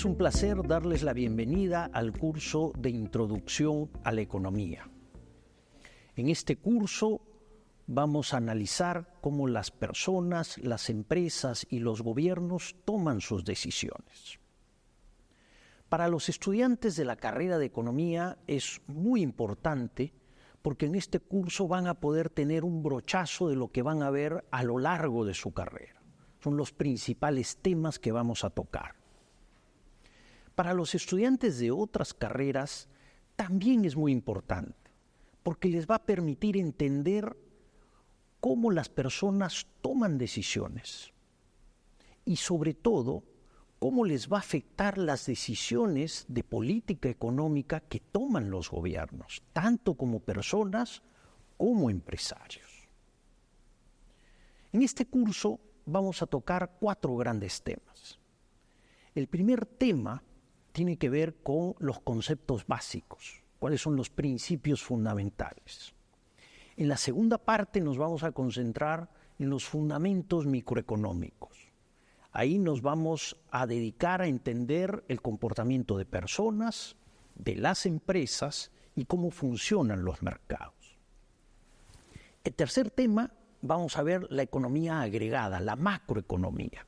Es un placer darles la bienvenida al curso de Introducción a la Economía. En este curso vamos a analizar cómo las personas, las empresas y los gobiernos toman sus decisiones. Para los estudiantes de la carrera de Economía es muy importante porque en este curso van a poder tener un brochazo de lo que van a ver a lo largo de su carrera. Son los principales temas que vamos a tocar. Para los estudiantes de otras carreras también es muy importante, porque les va a permitir entender cómo las personas toman decisiones y sobre todo cómo les va a afectar las decisiones de política económica que toman los gobiernos, tanto como personas como empresarios. En este curso vamos a tocar 4 grandes temas. El primer tema tiene que ver con los conceptos básicos, cuáles son los principios fundamentales. En la segunda parte nos vamos a concentrar en los fundamentos microeconómicos. Ahí nos vamos a dedicar a entender el comportamiento de personas, de las empresas y cómo funcionan los mercados. El tercer tema, vamos a ver la economía agregada, la macroeconomía.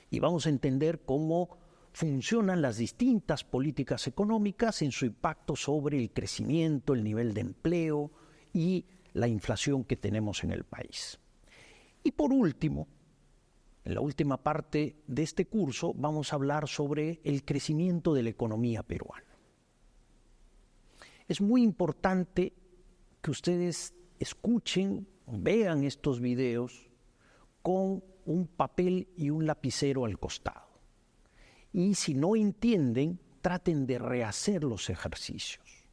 Y vamos a entender cómo funcionan las distintas políticas económicas en su impacto sobre el crecimiento, el nivel de empleo y la inflación que tenemos en el país. Y por último, en la última parte de este curso vamos a hablar sobre el crecimiento de la economía peruana. Es muy importante que ustedes escuchen, vean estos videos con un papel y un lapicero al costado. Y si no entienden, traten de rehacer los ejercicios.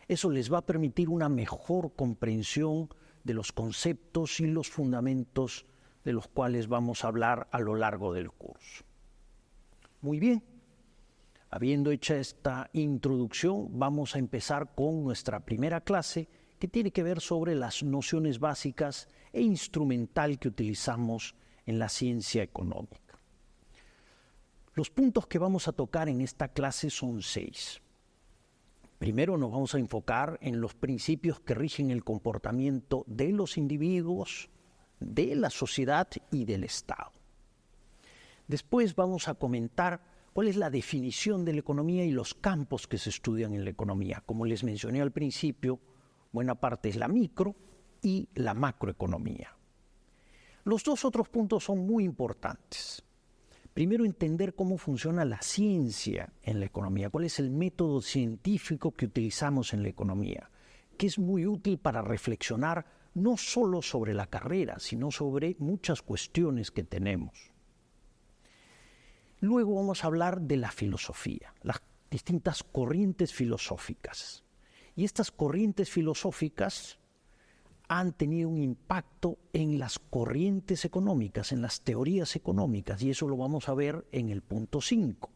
Eso les va a permitir una mejor comprensión de los conceptos y los fundamentos de los cuales vamos a hablar a lo largo del curso. Muy bien, habiendo hecho esta introducción, vamos a empezar con nuestra primera clase, que tiene que ver sobre las nociones básicas e instrumental que utilizamos en la ciencia económica. Los puntos que vamos a tocar en esta clase son 6. Primero nos vamos a enfocar en los principios que rigen el comportamiento de los individuos, de la sociedad y del Estado. Después vamos a comentar cuál es la definición de la economía y los campos que se estudian en la economía. Como les mencioné al principio, buena parte es la micro y la macroeconomía. Los 2 otros puntos son muy importantes. Primero, entender cómo funciona la ciencia en la economía, cuál es el método científico que utilizamos en la economía, que es muy útil para reflexionar no solo sobre la carrera, sino sobre muchas cuestiones que tenemos. Luego vamos a hablar de la filosofía, las distintas corrientes filosóficas. Y estas corrientes filosóficas han tenido un impacto en las corrientes económicas, en las teorías económicas, y eso lo vamos a ver en el punto 5.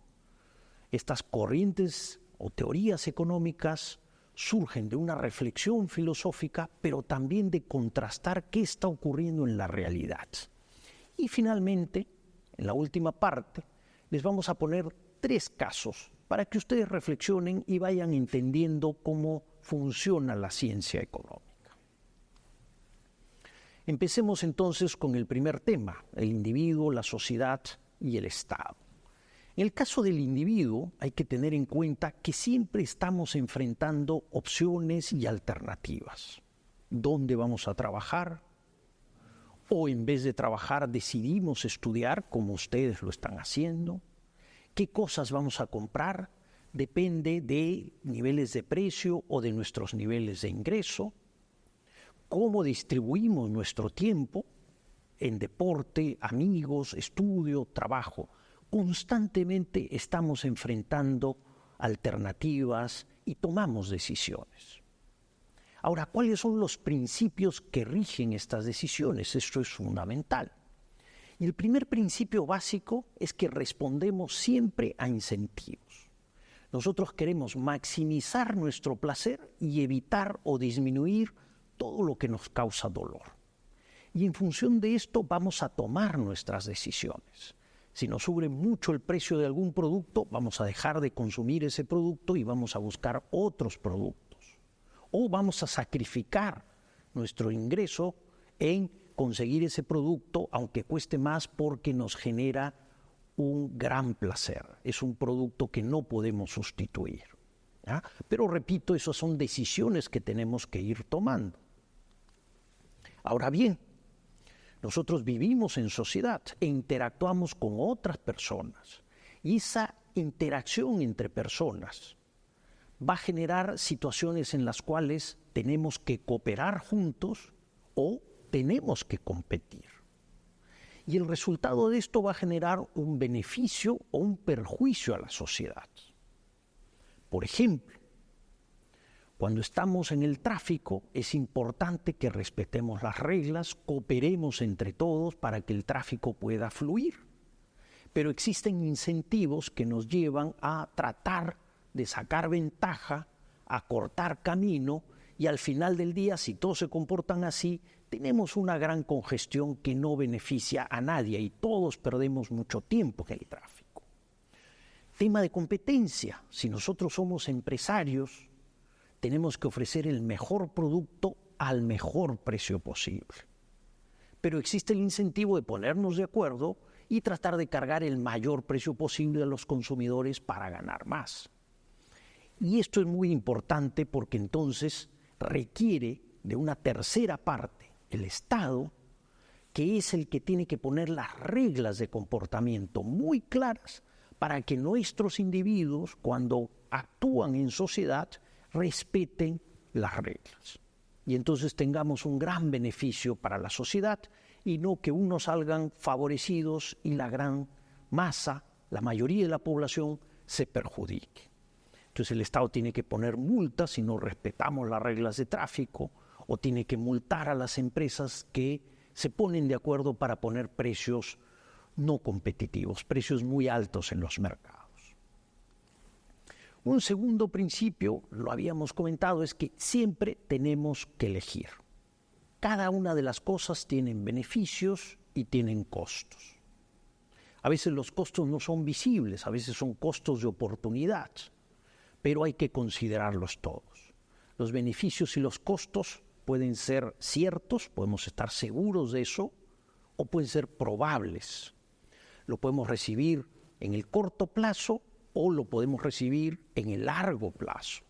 Estas corrientes o teorías económicas surgen de una reflexión filosófica, pero también de contrastar qué está ocurriendo en la realidad. Y finalmente, en la última parte, les vamos a poner 3 casos para que ustedes reflexionen y vayan entendiendo cómo funciona la ciencia económica. Empecemos entonces con el primer tema, el individuo, la sociedad y el Estado. En el caso del individuo hay que tener en cuenta que siempre estamos enfrentando opciones y alternativas. ¿Dónde vamos a trabajar? ¿O en vez de trabajar decidimos estudiar como ustedes lo están haciendo? ¿Qué cosas vamos a comprar? Depende de niveles de precio o de nuestros niveles de ingreso. ¿Cómo distribuimos nuestro tiempo en deporte, amigos, estudio, trabajo? Constantemente estamos enfrentando alternativas y tomamos decisiones. Ahora, ¿cuáles son los principios que rigen estas decisiones? Esto es fundamental. Y el primer principio básico es que respondemos siempre a incentivos. Nosotros queremos maximizar nuestro placer y evitar o disminuir todo lo que nos causa dolor. Y en función de esto vamos a tomar nuestras decisiones. Si nos sube mucho el precio de algún producto, vamos a dejar de consumir ese producto y vamos a buscar otros productos. O vamos a sacrificar nuestro ingreso en conseguir ese producto, aunque cueste más, porque nos genera un gran placer. Es un producto que no podemos sustituir. ¿Ya? Pero repito, esas son decisiones que tenemos que ir tomando. Ahora bien, nosotros vivimos en sociedad e interactuamos con otras personas. Y esa interacción entre personas va a generar situaciones en las cuales tenemos que cooperar juntos o tenemos que competir. Y el resultado de esto va a generar un beneficio o un perjuicio a la sociedad. Por ejemplo, cuando estamos en el tráfico, es importante que respetemos las reglas, cooperemos entre todos para que el tráfico pueda fluir. Pero existen incentivos que nos llevan a tratar de sacar ventaja, a cortar camino, y al final del día, si todos se comportan así, tenemos una gran congestión que no beneficia a nadie y todos perdemos mucho tiempo en el tráfico. Tema de competencia. Si nosotros somos empresarios, tenemos que ofrecer el mejor producto al mejor precio posible. Pero existe el incentivo de ponernos de acuerdo y tratar de cargar el mayor precio posible a los consumidores para ganar más. Y esto es muy importante porque entonces requiere de una tercera parte, el Estado, que es el que tiene que poner las reglas de comportamiento muy claras para que nuestros individuos, cuando actúan en sociedad, respeten las reglas. Y entonces tengamos un gran beneficio para la sociedad y no que unos salgan favorecidos y la gran masa, la mayoría de la población, se perjudique. Entonces el Estado tiene que poner multas si no respetamos las reglas de tráfico, o tiene que multar a las empresas que se ponen de acuerdo para poner precios no competitivos, precios muy altos en los mercados. Un segundo principio, lo habíamos comentado, es que siempre tenemos que elegir. Cada una de las cosas tienen beneficios y tienen costos. A veces los costos no son visibles, a veces son costos de oportunidad, pero hay que considerarlos todos. Los beneficios y los costos pueden ser ciertos, podemos estar seguros de eso, o pueden ser probables. Lo podemos recibir en el corto plazo o lo podemos recibir en el largo plazo.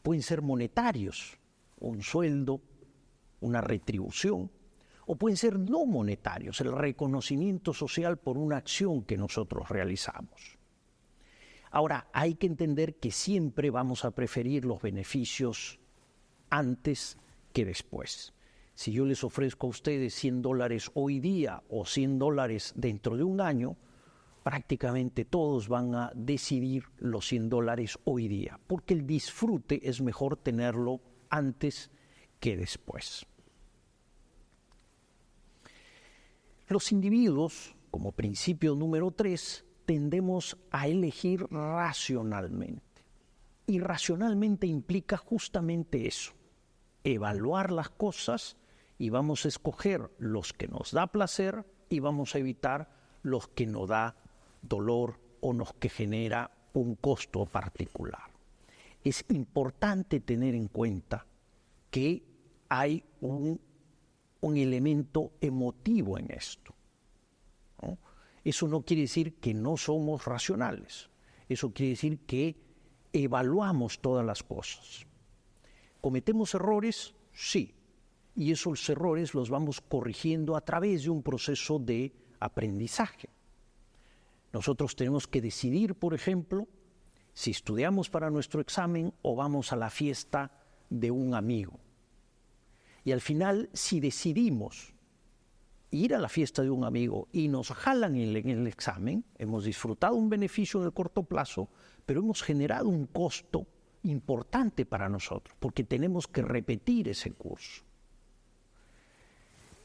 Pueden ser monetarios, un sueldo, una retribución, o pueden ser no monetarios, el reconocimiento social por una acción que nosotros realizamos. Ahora, hay que entender que siempre vamos a preferir los beneficios antes que después. Si yo les ofrezco a ustedes $100 hoy día o $100 dentro de un año, prácticamente todos van a decidir los $100 hoy día, porque el disfrute es mejor tenerlo antes que después. Los individuos, como principio número 3, tendemos a elegir racionalmente. Y racionalmente implica justamente eso, evaluar las cosas y vamos a escoger los que nos da placer y vamos a evitar los que nos da dolor o los que genera un costo particular. Es importante tener en cuenta que hay un elemento emotivo en esto, ¿no? Eso no quiere decir que no somos racionales, eso quiere decir que evaluamos todas las cosas. ¿Cometemos errores? Sí, y esos errores los vamos corrigiendo a través de un proceso de aprendizaje. Nosotros tenemos que decidir, por ejemplo, si estudiamos para nuestro examen o vamos a la fiesta de un amigo. Y al final, si decidimos ir a la fiesta de un amigo y nos jalan en el examen, hemos disfrutado un beneficio en el corto plazo, pero hemos generado un costo importante para nosotros, porque tenemos que repetir ese curso.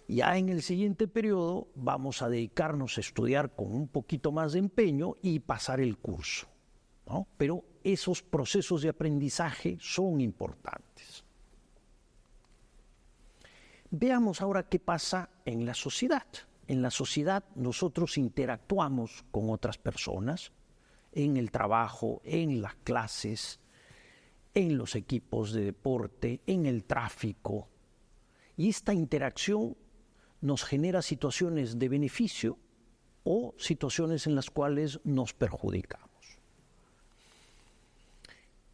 Ya en el siguiente periodo vamos a dedicarnos a estudiar con un poquito más de empeño y pasar el curso, ¿no? Pero esos procesos de aprendizaje son importantes. Veamos ahora qué pasa en la sociedad. En la sociedad nosotros interactuamos con otras personas, en el trabajo, en las clases, en los equipos de deporte, en el tráfico. Y esta interacción nos genera situaciones de beneficio o situaciones en las cuales nos perjudicamos.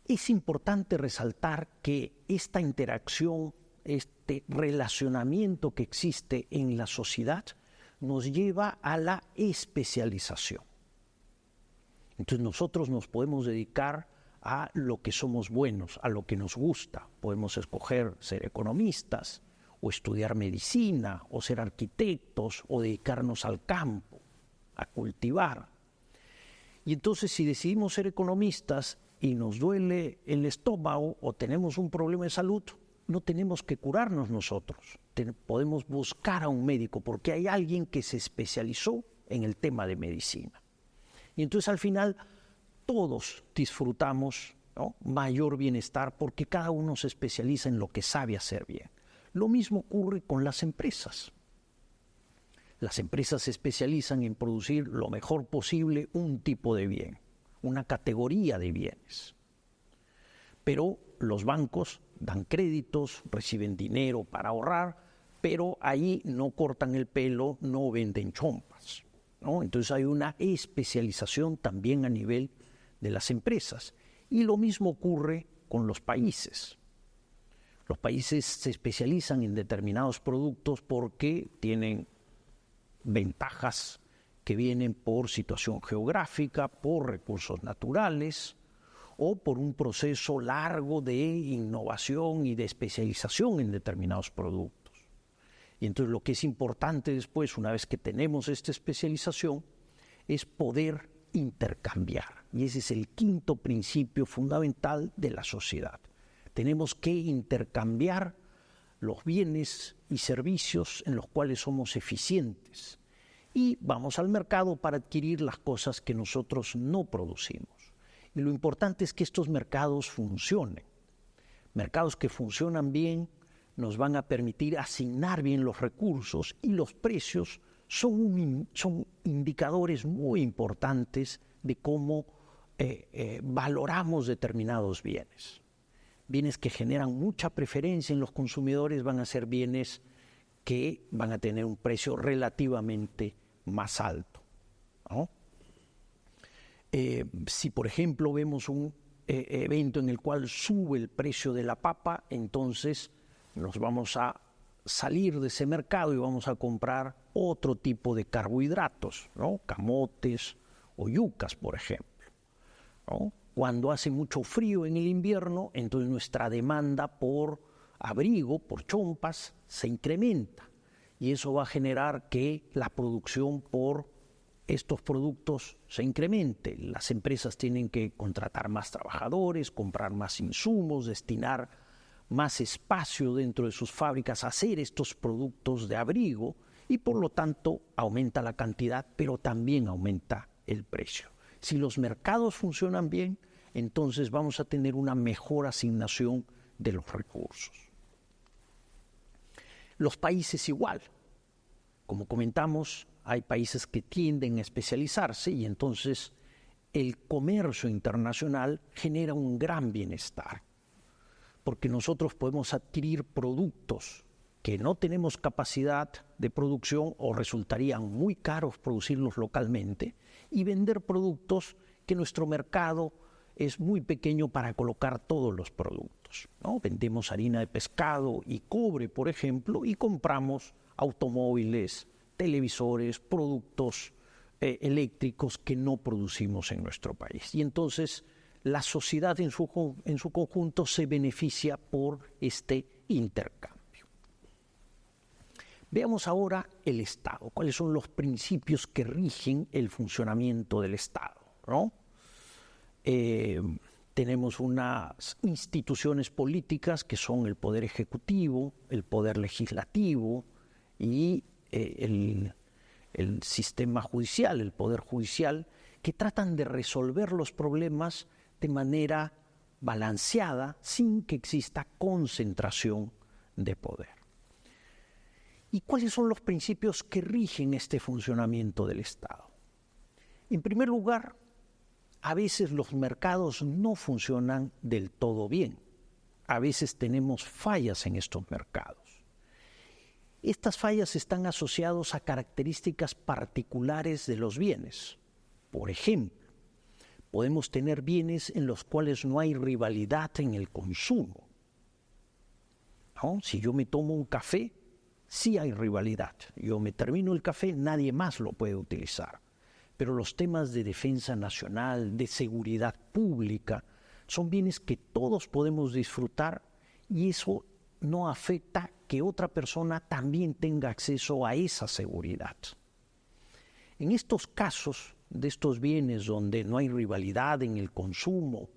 Es importante resaltar que esta interacción, este relacionamiento que existe en la sociedad, nos lleva a la especialización. Entonces nosotros nos podemos dedicar a lo que somos buenos, a lo que nos gusta. Podemos escoger ser economistas, o estudiar medicina, o ser arquitectos, o dedicarnos al campo, a cultivar. Y entonces si decidimos ser economistas y nos duele el estómago o tenemos un problema de salud, no tenemos que curarnos nosotros. Podemos buscar a un médico porque hay alguien que se especializó en el tema de medicina. Y entonces al final todos disfrutamos, ¿no?, mayor bienestar porque cada uno se especializa en lo que sabe hacer bien. Lo mismo ocurre con las empresas. Las empresas se especializan en producir lo mejor posible un tipo de bien, una categoría de bienes. Pero los bancos dan créditos, reciben dinero para ahorrar, pero ahí no cortan el pelo, no venden chompas, ¿no? Entonces hay una especialización también a nivel de las empresas. Y lo mismo ocurre con los países. Los países se especializan en determinados productos porque tienen ventajas que vienen por situación geográfica, por recursos naturales o por un proceso largo de innovación y de especialización en determinados productos. Y entonces lo que es importante después, una vez que tenemos esta especialización, es poder intercambiar. Y ese es el quinto principio fundamental de la sociedad. Tenemos que intercambiar los bienes y servicios en los cuales somos eficientes. Y vamos al mercado para adquirir las cosas que nosotros no producimos. Y lo importante es que estos mercados funcionen. Mercados que funcionan bien nos van a permitir asignar bien los recursos y los precios son indicadores muy importantes de cómo valoramos determinados bienes. Bienes que generan mucha preferencia en los consumidores van a ser bienes que van a tener un precio relativamente más alto, ¿no? Si por ejemplo vemos un evento en el cual sube el precio de la papa, entonces nos vamos a salir de ese mercado y vamos a comprar otro tipo de carbohidratos, ¿no? Camotes o yucas, por ejemplo, ¿no? Cuando hace mucho frío en el invierno, entonces nuestra demanda por abrigo, por chompas, se incrementa. Y eso va a generar que la producción por estos productos se incremente. Las empresas tienen que contratar más trabajadores, comprar más insumos, destinar más espacio dentro de sus fábricas a hacer estos productos de abrigo y por lo tanto aumenta la cantidad, pero también aumenta el precio. Si los mercados funcionan bien, entonces vamos a tener una mejor asignación de los recursos. Los países igual. Como comentamos, hay países que tienden a especializarse y entonces el comercio internacional genera un gran bienestar, porque nosotros podemos adquirir productos que no tenemos capacidad de producción o resultarían muy caros producirlos localmente y vender productos que nuestro mercado es muy pequeño para colocar todos los productos, ¿no? Vendemos harina de pescado y cobre, por ejemplo, y compramos automóviles, televisores, productos eléctricos que no producimos en nuestro país. Y entonces la sociedad en su conjunto se beneficia por este intercambio. Veamos ahora el Estado. ¿Cuáles son los principios que rigen el funcionamiento del Estado, ¿no? Tenemos unas instituciones políticas que son el Poder Ejecutivo, el Poder Legislativo y el sistema judicial, el Poder Judicial, que tratan de resolver los problemas de manera balanceada sin que exista concentración de poder. ¿Y cuáles son los principios que rigen este funcionamiento del Estado? En primer lugar, a veces los mercados no funcionan del todo bien. A veces tenemos fallas en estos mercados. Estas fallas están asociadas a características particulares de los bienes. Por ejemplo, podemos tener bienes en los cuales no hay rivalidad en el consumo, ¿no? Si yo me tomo un café, sí hay rivalidad. Yo me termino el café, nadie más lo puede utilizar. Pero los temas de defensa nacional, de seguridad pública, son bienes que todos podemos disfrutar y eso no afecta que otra persona también tenga acceso a esa seguridad. En estos casos de estos bienes donde no hay rivalidad en el consumo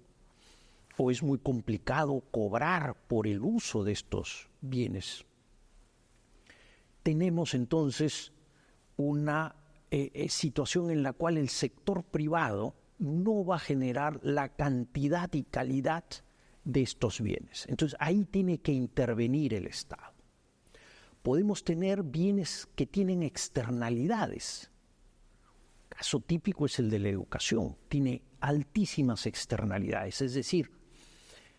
o es muy complicado cobrar por el uso de estos bienes, tenemos entonces una situación en la cual el sector privado no va a generar la cantidad y calidad de estos bienes. Entonces ahí tiene que intervenir el Estado. Podemos tener bienes que tienen externalidades. Caso típico es el de la educación. Tiene altísimas externalidades. Es decir,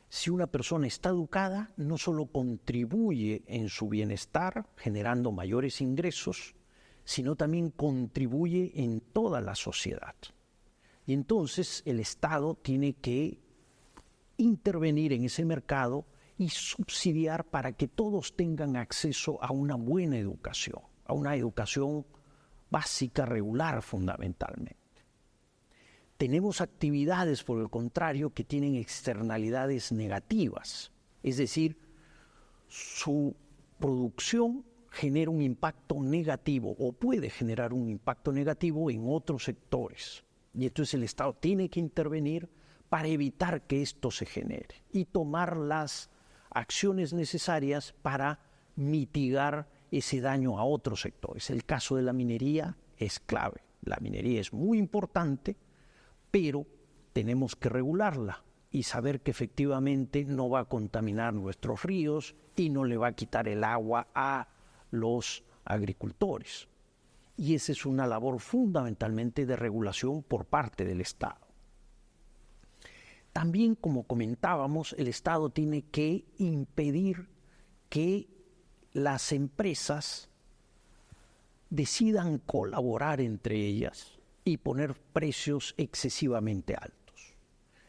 si una persona está educada, no solo contribuye en su bienestar, generando mayores ingresos, sino también contribuye en toda la sociedad. Y entonces el Estado tiene que intervenir en ese mercado y subsidiar para que todos tengan acceso a una buena educación, a una educación básica, regular fundamentalmente. Tenemos actividades, por el contrario, que tienen externalidades negativas, es decir, su producción genera un impacto negativo o puede generar un impacto negativo en otros sectores. Y entonces el Estado tiene que intervenir para evitar que esto se genere y tomar las acciones necesarias para mitigar ese daño a otros sectores. El caso de la minería es clave. La minería es muy importante, pero tenemos que regularla y saber que efectivamente no va a contaminar nuestros ríos y no le va a quitar el agua a los agricultores. Y esa es una labor fundamentalmente de regulación por parte del Estado. También, como comentábamos, el Estado tiene que impedir que las empresas decidan colaborar entre ellas y poner precios excesivamente altos.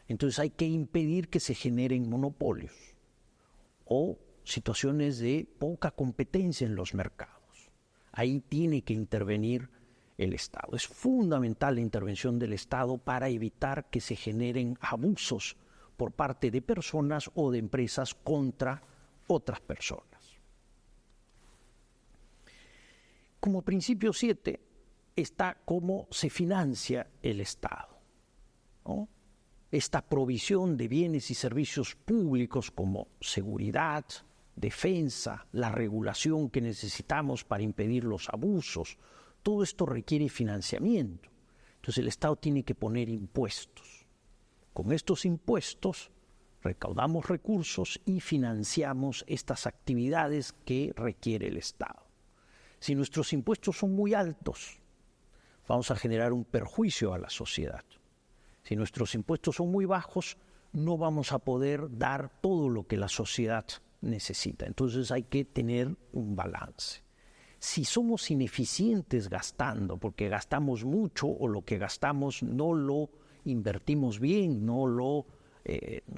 Entonces hay que impedir que se generen monopolios o situaciones de poca competencia en los mercados. Ahí tiene que intervenir el Estado. Es fundamental la intervención del Estado para evitar que se generen abusos por parte de personas o de empresas contra otras personas. Como principio 7 está cómo se financia el Estado, ¿no? Esta provisión de bienes y servicios públicos como seguridad, defensa, la regulación que necesitamos para impedir los abusos, todo esto requiere financiamiento. Entonces el Estado tiene que poner impuestos. Con estos impuestos recaudamos recursos y financiamos estas actividades que requiere el Estado. Si nuestros impuestos son muy altos, vamos a generar un perjuicio a la sociedad. Si nuestros impuestos son muy bajos, no vamos a poder dar todo lo que la sociedad necesita. Entonces hay que tener un balance. Si somos ineficientes gastando, porque gastamos mucho o lo que gastamos no lo invertimos bien, no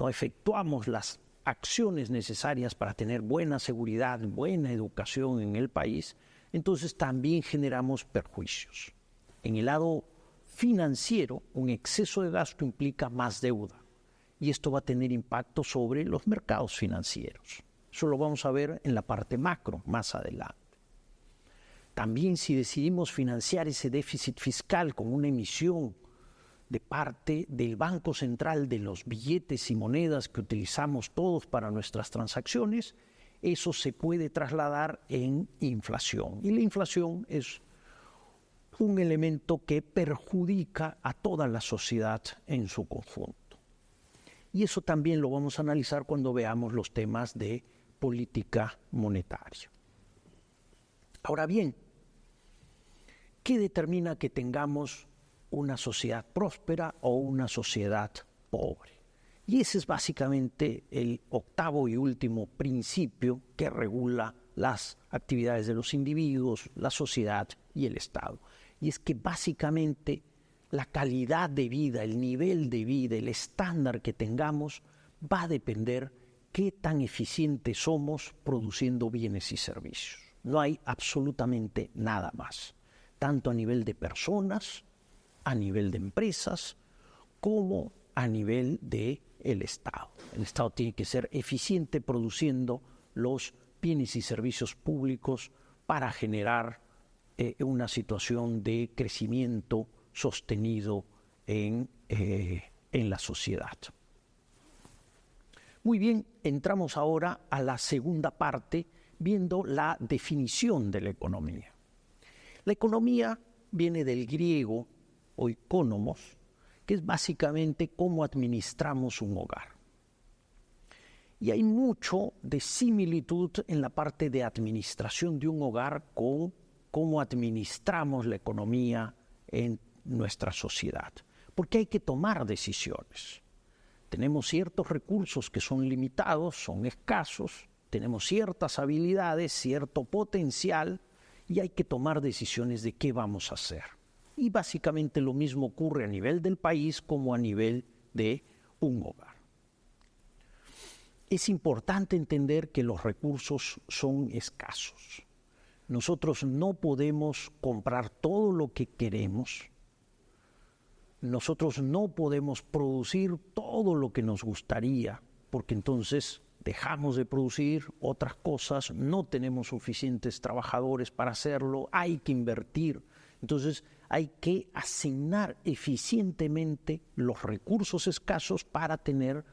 efectuamos las acciones necesarias para tener buena seguridad, buena educación en el país, entonces también generamos perjuicios. En el lado financiero, un exceso de gasto implica más deuda y esto va a tener impacto sobre los mercados financieros. Eso lo vamos a ver en la parte macro más adelante. También si decidimos financiar ese déficit fiscal con una emisión de parte del Banco Central de los billetes y monedas que utilizamos todos para nuestras transacciones, eso se puede trasladar en inflación. Y la inflación es un elemento que perjudica a toda la sociedad en su conjunto. Y eso también lo vamos a analizar cuando veamos los temas de política monetaria. Ahora bien, ¿qué determina que tengamos una sociedad próspera o una sociedad pobre? Y ese es básicamente el octavo y último principio que regula las actividades de los individuos, la sociedad y el Estado. Y es que básicamente la calidad de vida, el nivel de vida, el estándar que tengamos va a depender qué tan eficientes somos produciendo bienes y servicios. No hay absolutamente nada más, tanto a nivel de personas, a nivel de empresas, como a nivel del Estado. El Estado tiene que ser eficiente produciendo los bienes y servicios públicos para generar una situación de crecimiento sostenido en la sociedad. Muy bien, entramos ahora a la segunda parte, viendo la definición de la economía. La economía viene del griego oikonomos, que es básicamente cómo administramos un hogar. Y hay mucho de similitud en la parte de administración de un hogar con cómo administramos la economía en nuestra sociedad, porque hay que tomar decisiones. Tenemos ciertos recursos que son limitados, son escasos, tenemos ciertas habilidades, cierto potencial, y hay que tomar decisiones de qué vamos a hacer. Y básicamente lo mismo ocurre a nivel del país como a nivel de un hogar. Es importante entender que los recursos son escasos. Nosotros no podemos comprar todo lo que queremos. Nosotros no podemos producir todo lo que nos gustaría, porque entonces dejamos de producir otras cosas, no tenemos suficientes trabajadores para hacerlo, hay que invertir. Entonces hay que asignar eficientemente los recursos escasos para tener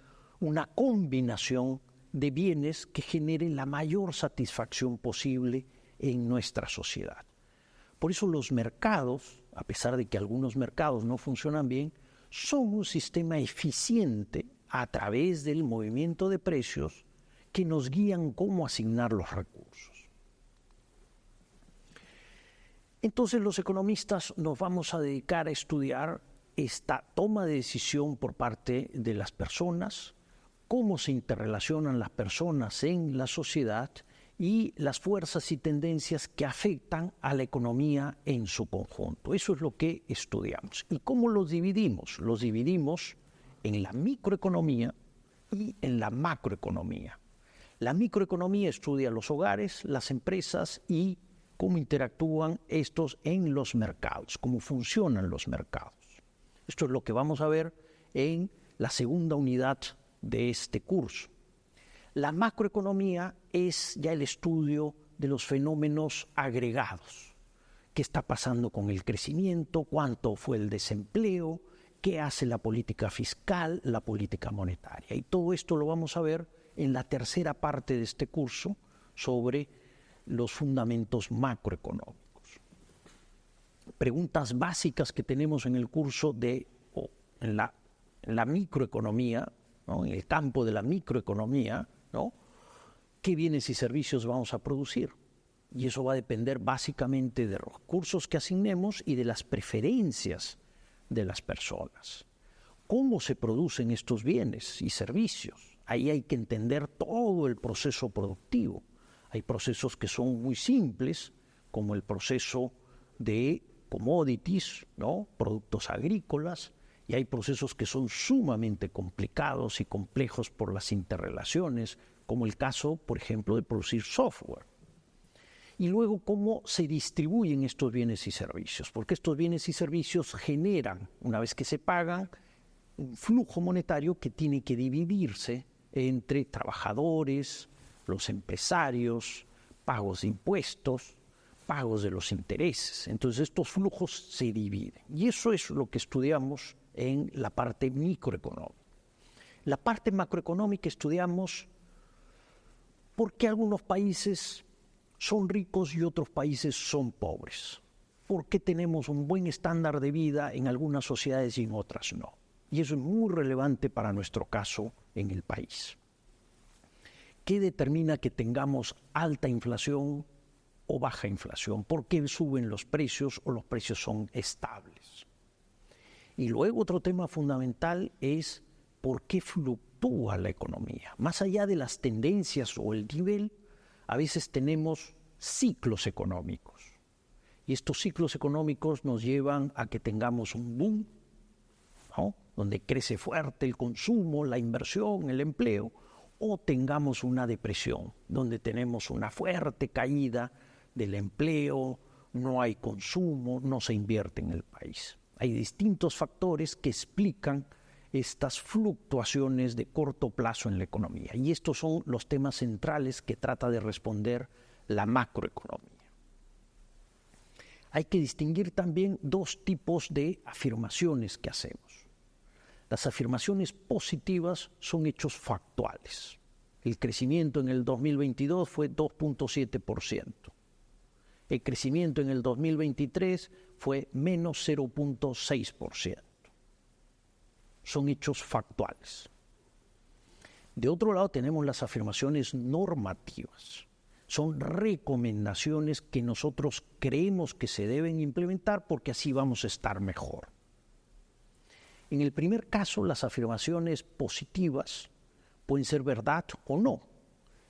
una combinación de bienes que generen la mayor satisfacción posible en nuestra sociedad. Por eso los mercados, a pesar de que algunos mercados no funcionan bien, son un sistema eficiente a través del movimiento de precios que nos guían cómo asignar los recursos. Entonces los economistas nos vamos a dedicar a estudiar esta toma de decisión por parte de las personas, cómo se interrelacionan las personas en la sociedad y las fuerzas y tendencias que afectan a la economía en su conjunto. Eso es lo que estudiamos. ¿Y cómo los dividimos? Los dividimos en la microeconomía y en la macroeconomía. La microeconomía estudia los hogares, las empresas y cómo interactúan estos en los mercados, cómo funcionan los mercados. Esto es lo que vamos a ver en la segunda unidad de este curso. La macroeconomía es ya el estudio de los fenómenos agregados. ¿Qué está pasando con el crecimiento? ¿Cuánto fue el desempleo? ¿Qué hace la política fiscal, la política monetaria? Y todo esto lo vamos a ver en la tercera parte de este curso sobre los fundamentos macroeconómicos. Preguntas básicas que tenemos en el curso en la microeconomía, ¿no? En el campo de la microeconomía, ¿no? ¿Qué bienes y servicios vamos a producir? Y eso va a depender básicamente de los recursos que asignemos y de las preferencias de las personas. ¿Cómo se producen estos bienes y servicios? Ahí hay que entender todo el proceso productivo. Hay procesos que son muy simples, como el proceso de commodities, ¿no? Productos agrícolas, y hay procesos que son sumamente complicados y complejos por las interrelaciones, como el caso, por ejemplo, de producir software. Y luego, cómo se distribuyen estos bienes y servicios, porque estos bienes y servicios generan, una vez que se pagan, un flujo monetario que tiene que dividirse entre trabajadores, los empresarios, pagos de impuestos, pagos de los intereses. Entonces estos flujos se dividen. Y eso es lo que estudiamos en la parte microeconómica. La parte macroeconómica estudiamos por qué algunos países son ricos y otros países son pobres. ¿Por qué tenemos un buen estándar de vida en algunas sociedades y en otras no? Y eso es muy relevante para nuestro caso en el país. ¿Qué determina que tengamos alta inflación o baja inflación, por qué suben los precios o los precios son estables. Y luego otro tema fundamental es por qué fluctúa la economía. Más allá de las tendencias o el nivel, a veces tenemos ciclos económicos. Y estos ciclos económicos nos llevan a que tengamos un boom, ¿no?, donde crece fuerte el consumo, la inversión, el empleo, o tengamos una depresión, donde tenemos una fuerte caída del empleo, no hay consumo, no se invierte en el país. Hay distintos factores que explican estas fluctuaciones de corto plazo en la economía. Y estos son los temas centrales que trata de responder la macroeconomía. Hay que distinguir también dos tipos de afirmaciones que hacemos. Las afirmaciones positivas son hechos factuales. El crecimiento en el 2022 fue 2.7%. El crecimiento en el 2023 fue menos 0.6%. Son hechos factuales. De otro lado tenemos las afirmaciones normativas. Son recomendaciones que nosotros creemos que se deben implementar porque así vamos a estar mejor. En el primer caso, las afirmaciones positivas pueden ser verdad o no.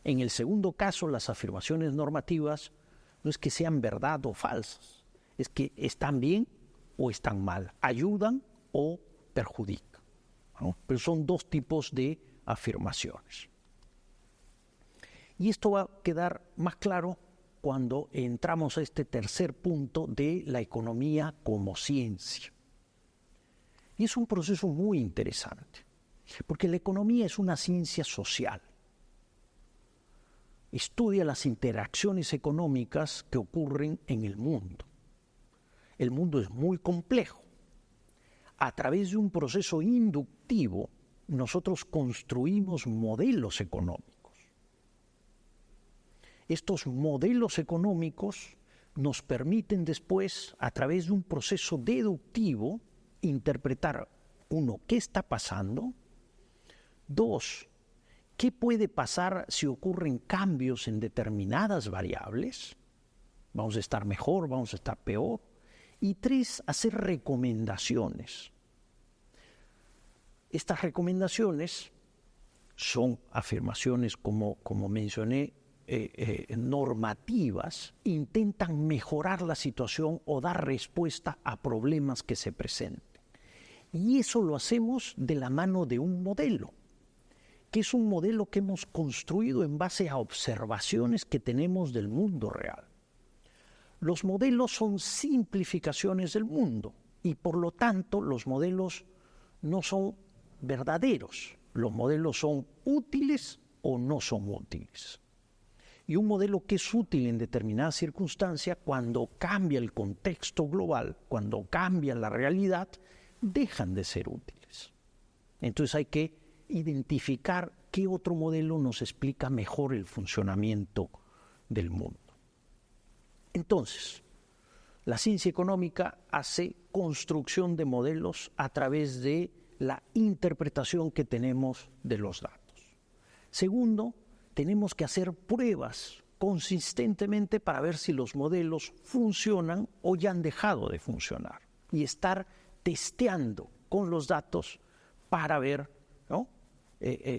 En el segundo caso, las afirmaciones normativas no es que sean verdad o falsas, es que están bien o están mal, ayudan o perjudican, ¿no? Pero son dos tipos de afirmaciones. Y esto va a quedar más claro cuando entramos a este tercer punto de la economía como ciencia. Y es un proceso muy interesante, porque la economía es una ciencia social. Estudia las interacciones económicas que ocurren en el mundo. El mundo es muy complejo. A través de un proceso inductivo, nosotros construimos modelos económicos. Estos modelos económicos nos permiten después, a través de un proceso deductivo, interpretar, uno, qué está pasando, dos, qué puede pasar si ocurren cambios en determinadas variables, vamos a estar mejor, vamos a estar peor, y tres, hacer recomendaciones. Estas recomendaciones son afirmaciones, como mencioné, normativas, intentan mejorar la situación o dar respuesta a problemas que se presenten. Y eso lo hacemos de la mano de un modelo, que es un modelo que hemos construido en base a observaciones que tenemos del mundo real. Los modelos son simplificaciones del mundo y por lo tanto los modelos no son verdaderos. Los modelos son útiles o no son útiles. Y un modelo que es útil en determinadas circunstancias, cuando cambia el contexto global, cuando cambia la realidad, dejan de ser útiles. Entonces hay que identificar qué otro modelo nos explica mejor el funcionamiento del mundo. Entonces, la ciencia económica hace construcción de modelos a través de la interpretación que tenemos de los datos. Segundo, tenemos que hacer pruebas consistentemente para ver si los modelos funcionan o ya han dejado de funcionar. Y estar testeando con los datos para ver, ¿no?,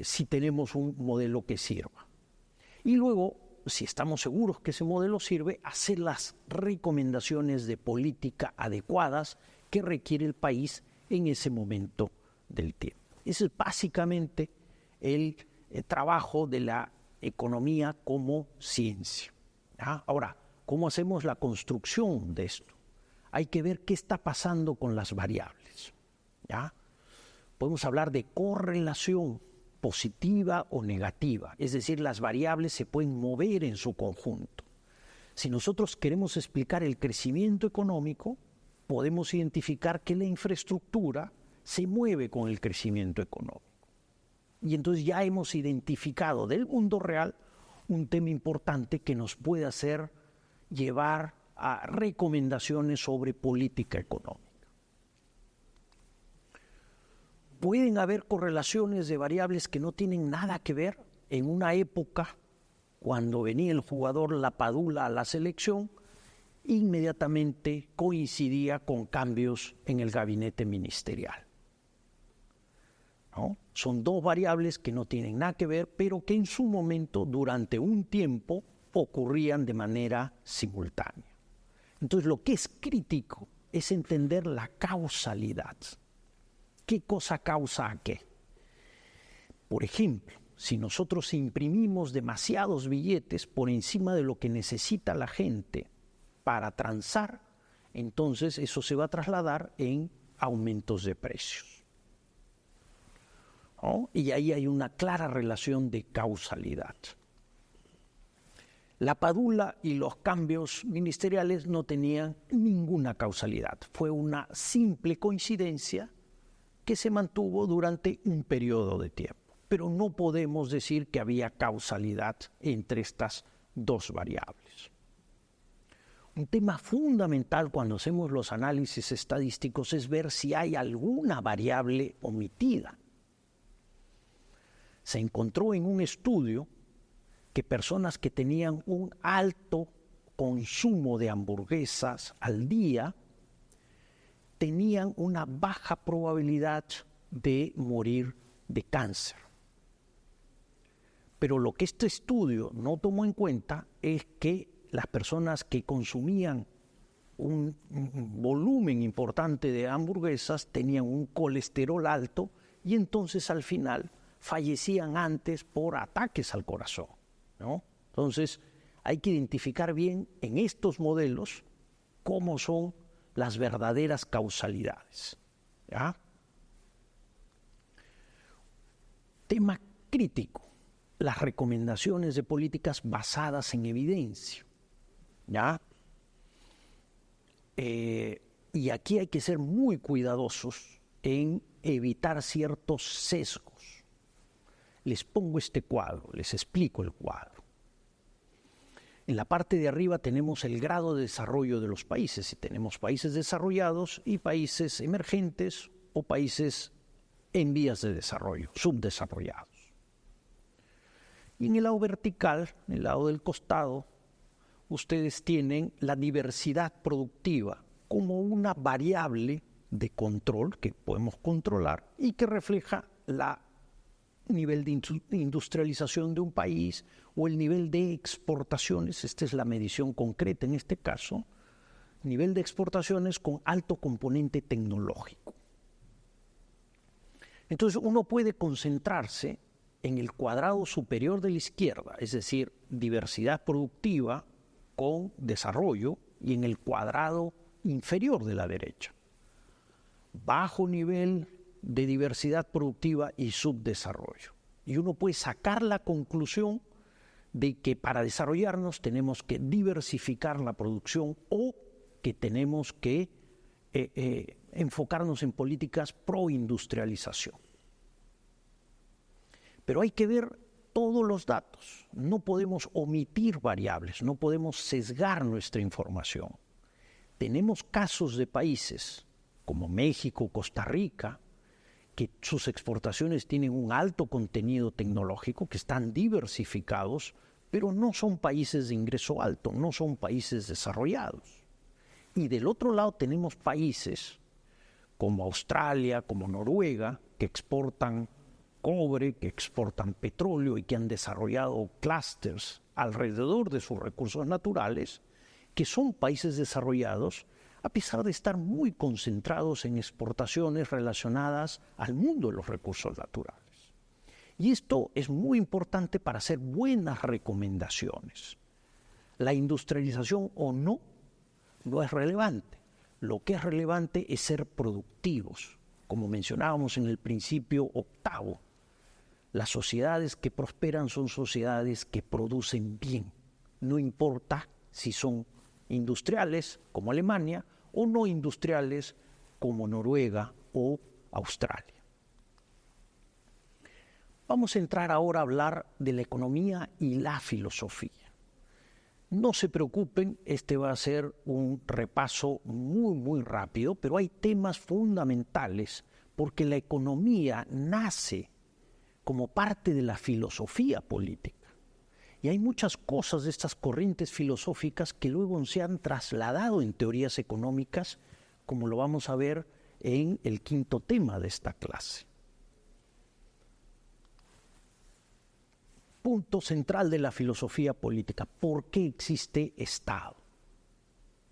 si tenemos un modelo que sirva. Y luego, si estamos seguros que ese modelo sirve, hacer las recomendaciones de política adecuadas que requiere el país en ese momento del tiempo. Ese es básicamente el trabajo de la economía como ciencia. ¿Ya? Ahora, ¿cómo hacemos la construcción de esto? Hay que ver qué está pasando con las variables. ¿Ya? Podemos hablar de correlación positiva o negativa, es decir, las variables se pueden mover en su conjunto. Si nosotros queremos explicar el crecimiento económico, podemos identificar que la infraestructura se mueve con el crecimiento económico. Y entonces ya hemos identificado del mundo real un tema importante que nos puede hacer llevar a recomendaciones sobre política económica. Pueden haber correlaciones de variables que no tienen nada que ver en una época cuando venía el jugador Lapadula a la selección, inmediatamente coincidía con cambios en el gabinete ministerial, ¿no? Son dos variables que no tienen nada que ver, pero que en su momento, durante un tiempo, ocurrían de manera simultánea. Entonces, lo que es crítico es entender la causalidad. ¿Qué cosa causa a qué? Por ejemplo, si nosotros imprimimos demasiados billetes por encima de lo que necesita la gente para transar, entonces eso se va a trasladar en aumentos de precios, ¿no? Y ahí hay una clara relación de causalidad. Lapadula y los cambios ministeriales no tenían ninguna causalidad. Fue una simple coincidencia que se mantuvo durante un periodo de tiempo. Pero no podemos decir que había causalidad entre estas dos variables. Un tema fundamental cuando hacemos los análisis estadísticos es ver si hay alguna variable omitida. Se encontró en un estudio que personas que tenían un alto consumo de hamburguesas al día tenían una baja probabilidad de morir de cáncer. Pero lo que este estudio no tomó en cuenta es que las personas que consumían un volumen importante de hamburguesas tenían un colesterol alto y entonces al final fallecían antes por ataques al corazón, ¿no? Entonces hay que identificar bien en estos modelos cómo son las verdaderas causalidades, ¿ya? Tema crítico: las recomendaciones de políticas basadas en evidencia, ¿ya? Y aquí hay que ser muy cuidadosos en evitar ciertos sesgos. Les pongo este cuadro, les explico el cuadro. En la parte de arriba tenemos el grado de desarrollo de los países, y tenemos países desarrollados y países emergentes o países en vías de desarrollo, subdesarrollados. Y en el lado vertical, en el lado del costado, ustedes tienen la diversidad productiva como una variable de control que podemos controlar y que refleja el nivel de industrialización de un país o el nivel de exportaciones. Esta es la medición concreta en este caso, nivel de exportaciones con alto componente tecnológico. Entonces uno puede concentrarse en el cuadrado superior de la izquierda, es decir, diversidad productiva con desarrollo, y en el cuadrado inferior de la derecha, bajo nivel de diversidad productiva y subdesarrollo. Y uno puede sacar la conclusión de que para desarrollarnos tenemos que diversificar la producción o que tenemos que enfocarnos en políticas pro industrialización. Pero hay que ver todos los datos, no podemos omitir variables, no podemos sesgar nuestra información. Tenemos casos de países como México, Costa Rica, que sus exportaciones tienen un alto contenido tecnológico, que están diversificados, pero no son países de ingreso alto, no son países desarrollados. Y del otro lado tenemos países como Australia, como Noruega, que exportan cobre, que exportan petróleo y que han desarrollado clústeres alrededor de sus recursos naturales, que son países desarrollados, a pesar de estar muy concentrados en exportaciones relacionadas al mundo de los recursos naturales. Y esto es muy importante para hacer buenas recomendaciones. La industrialización o no es relevante. Lo que es relevante es ser productivos. Como mencionábamos en el principio octavo, las sociedades que prosperan son sociedades que producen bien. No importa si son industriales como Alemania o no industriales como Noruega o Australia. Vamos a entrar ahora a hablar de la economía y la filosofía. No se preocupen, este va a ser un repaso muy rápido, pero hay temas fundamentales porque la economía nace como parte de la filosofía política. Y hay muchas cosas de estas corrientes filosóficas que luego se han trasladado en teorías económicas, como lo vamos a ver en el quinto tema de esta clase. Punto central de la filosofía política: ¿por qué existe Estado?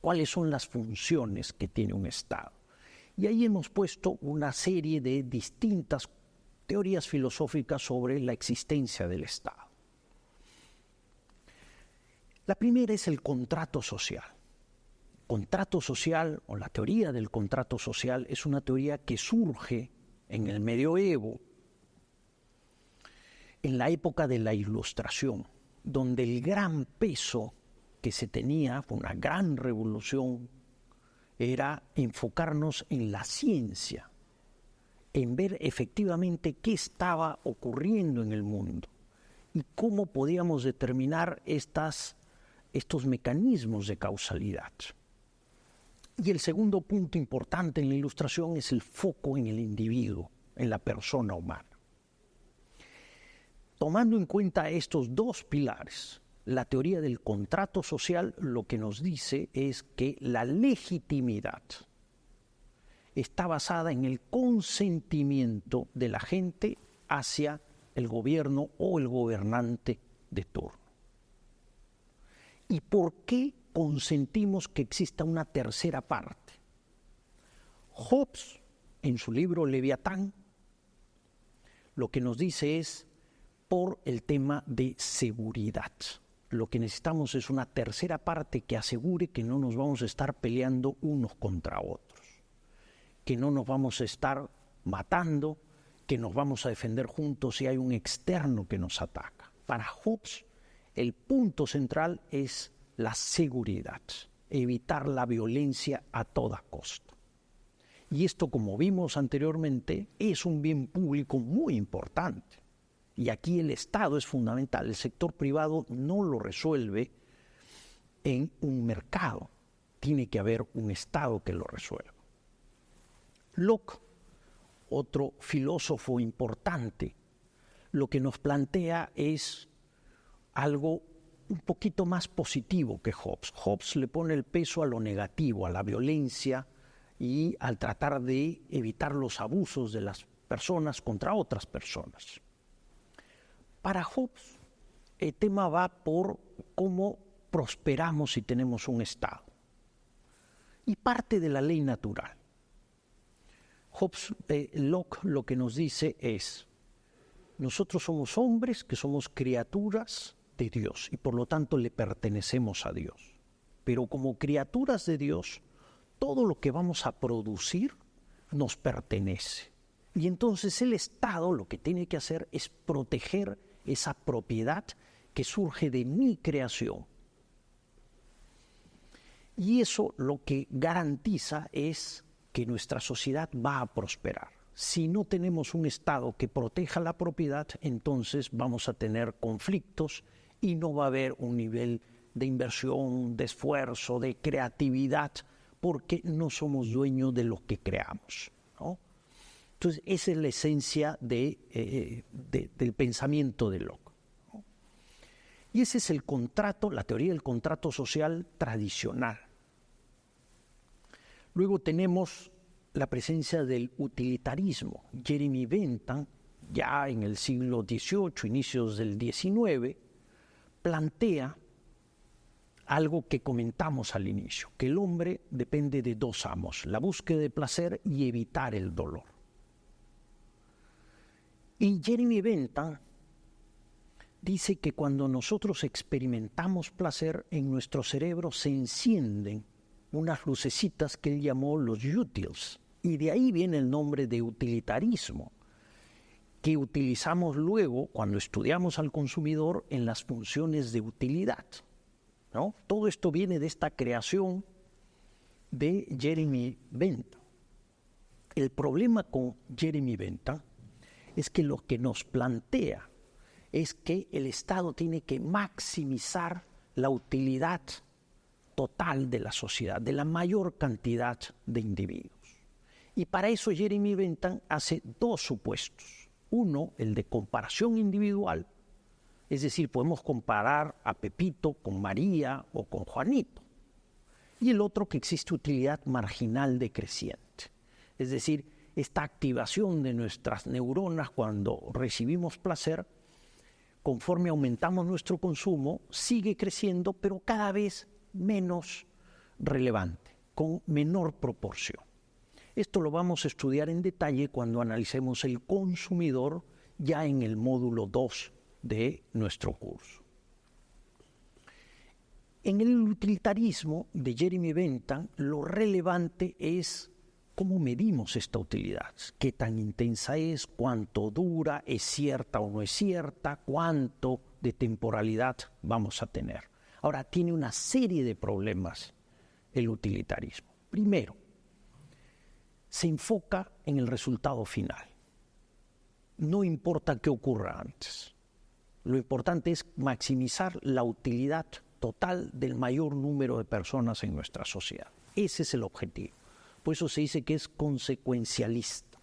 ¿Cuáles son las funciones que tiene un Estado? Y ahí hemos puesto una serie de distintas teorías filosóficas sobre la existencia del Estado. La primera es el contrato social. Contrato social, o la teoría del contrato social, es una teoría que surge en el medioevo, en la época de la Ilustración, donde el gran peso que se tenía, fue una gran revolución, era enfocarnos en la ciencia, en ver efectivamente qué estaba ocurriendo en el mundo y cómo podíamos determinar estos mecanismos de causalidad. Y el segundo punto importante en la Ilustración es el foco en el individuo, en la persona humana. Tomando en cuenta estos dos pilares, la teoría del contrato social lo que nos dice es que la legitimidad está basada en el consentimiento de la gente hacia el gobierno o el gobernante de turno. ¿Y por qué consentimos que exista una tercera parte? Hobbes, en su libro Leviatán, lo que nos dice es por el tema de seguridad. Lo que necesitamos es una tercera parte que asegure que no nos vamos a estar peleando unos contra otros, que no nos vamos a estar matando, que nos vamos a defender juntos si hay un externo que nos ataca. Para Hobbes, el punto central es la seguridad, evitar la violencia a toda costa. Y esto, como vimos anteriormente, es un bien público muy importante. Y aquí el Estado es fundamental. El sector privado no lo resuelve en un mercado. Tiene que haber un Estado que lo resuelva. Locke, otro filósofo importante, lo que nos plantea es algo un poquito más positivo que Hobbes. Hobbes le pone el peso a lo negativo, a la violencia y al tratar de evitar los abusos de las personas contra otras personas. Para Hobbes, el tema va por cómo prosperamos si tenemos un Estado. Y parte de la ley natural. Locke lo que nos dice es, nosotros somos hombres que somos criaturas de Dios y por lo tanto le pertenecemos a Dios. Pero como criaturas de Dios, todo lo que vamos a producir nos pertenece. Y entonces el Estado lo que tiene que hacer es proteger esa propiedad que surge de mi creación. Y eso lo que garantiza es que nuestra sociedad va a prosperar. Si no tenemos un Estado que proteja la propiedad, entonces vamos a tener conflictos y no va a haber un nivel de inversión, de esfuerzo, de creatividad, porque no somos dueños de lo que creamos, ¿no? Entonces, esa es la esencia del pensamiento de Locke, ¿no? Y ese es el contrato, la teoría del contrato social tradicional. Luego tenemos la presencia del utilitarismo. Jeremy Bentham, ya en el siglo XVIII, inicios del XIX, plantea algo que comentamos al inicio, que el hombre depende de dos amos, la búsqueda de placer y evitar el dolor. Y Jeremy Bentham dice que cuando nosotros experimentamos placer, en nuestro cerebro se encienden unas lucecitas que él llamó los utils, y de ahí viene el nombre de utilitarismo, que utilizamos luego cuando estudiamos al consumidor en las funciones de utilidad, ¿no? Todo esto viene de esta creación de Jeremy Bentham. El problema con Jeremy Bentham es que lo que nos plantea es que el Estado tiene que maximizar la utilidad total de la sociedad, de la mayor cantidad de individuos. Y para eso Jeremy Bentham hace dos supuestos. Uno, el de comparación individual, Es decir, podemos comparar a Pepito con María o con Juanito. Y el otro, que existe utilidad marginal decreciente. Es decir, esta activación de nuestras neuronas cuando recibimos placer, conforme aumentamos nuestro consumo, sigue creciendo, pero cada vez menos relevante, con menor proporción. Esto lo vamos a estudiar en detalle cuando analicemos el consumidor ya en el módulo 2 de nuestro curso. En el utilitarismo de Jeremy Bentham, lo relevante es cómo medimos esta utilidad, qué tan intensa es, cuánto dura, es cierta o no es cierta, cuánto de temporalidad vamos a tener. Ahora, tiene una serie de problemas el utilitarismo. Primero, se enfoca en el resultado final. No importa qué ocurra antes. Lo importante es maximizar la utilidad total del mayor número de personas en nuestra sociedad. Ese es el objetivo. Por eso se dice que es consecuencialista.